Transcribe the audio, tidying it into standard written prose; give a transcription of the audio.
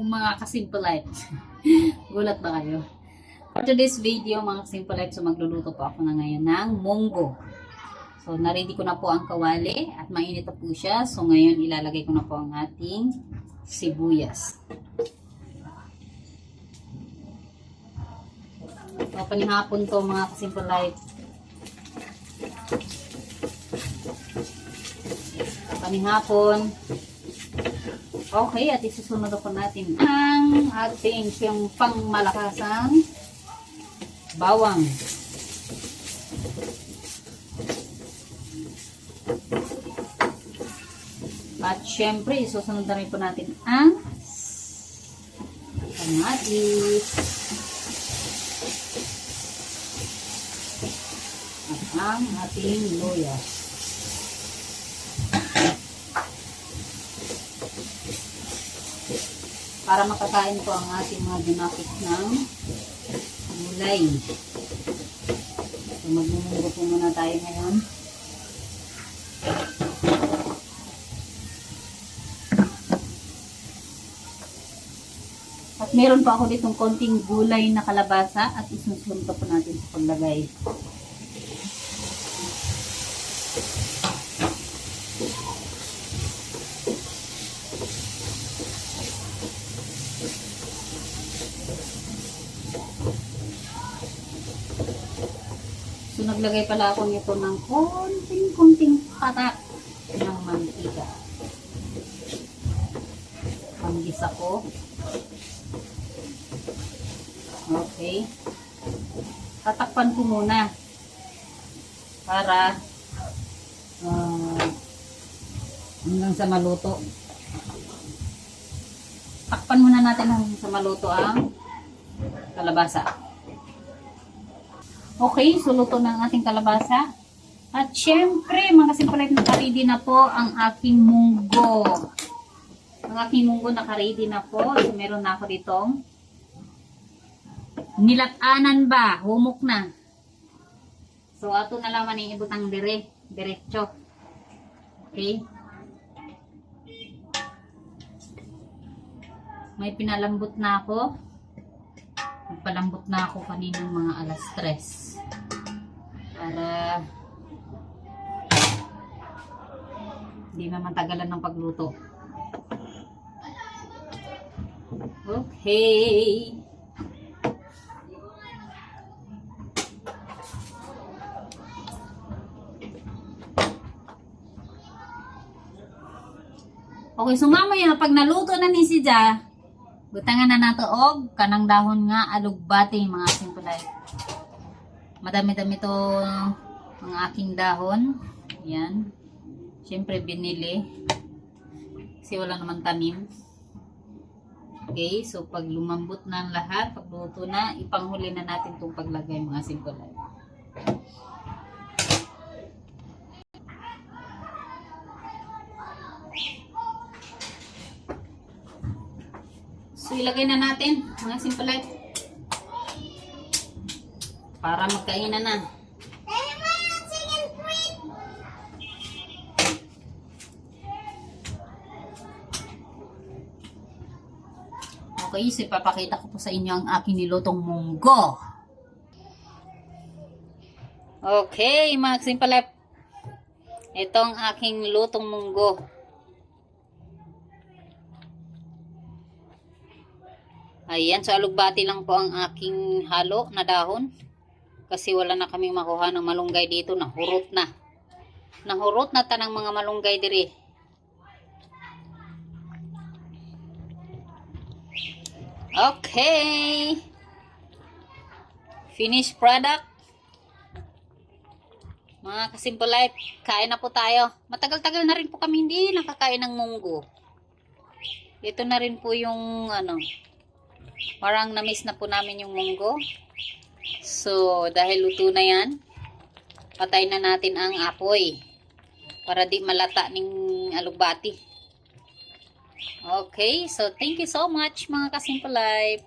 mga kasimple life. Gulat ba kayo? For today's video, mga kasimple life, so magluluto po ako na ngayon ng munggo. So, na-ready ko na po ang kawali at mainit na po siya. So, ngayon ilalagay ko na po ang ating sibuyas. So, panihapon to mga kasimple life. Panihapon. Okay, at isusunod po natin ang ating yung pangmalakasang bawang. At syempre, isusunod na rin po natin ang kamatis at ang ating luya. Para makakain po ang ating mga dinapit ng gulay. So, magmumunggo po muna tayo ngayon. At meron pa ako ditong konting gulay na kalabasa at isusunod po natin sa paglagay. So, naglagay pala ako nito ng konting patak ng mantika. Panggisa ko. Okay. Tatakpan ko muna para hanggang sa maluto. Takpan muna natin hanggang sa maluto ang kalabasa. Okay, so luto na ang ating kalabasa. At syempre, mga kasimple life, naka-ready na po ang aking munggo. Ang aking munggo naka-ready na po. So, meron na ako ditong nilatanan ba? Humok na. So, ato na lang maningibutang diretso. Okay. May pinalambot na ako. Nagpalambot na ako kaninang mga alas 3. Para hindi na matagalan ng pagluto. Okay. Okay, so mamaya pag naluto na ni si Ja, butangan na nato og kanang dahon nga alugbati mga simple life. Madami-dami to ang aking dahon. Yan. Siyempre binili. Kasi wala naman tanim. Okay, so pag lumambot na ang lahat, pag luto na, ipanghuli na natin itong paglagay mga simple life. So, ilagay na natin, mga simple life. Para magkainan na. Okay, so ipapakita ko po sa inyo ang aking nilutong munggo. Okay, mga simple life. Ito ang aking lutong munggo. Ayan, so alugbati lang po ang aking halo na dahon. Kasi wala na kaming makuha ng malunggay dito. Nahurot na. Nahurot na tanang mga malunggay diri. Okay. Finished product. Mga kasimple life, kain na po tayo. Matagal-tagal na rin po kami hindi nakakain ng munggo. Ito na rin po yung parang na-miss na po namin yung munggo. So, dahil luto na yan, patay na natin ang apoy para di malata ng alugbati. Okay, so thank you so much mga kasimple life.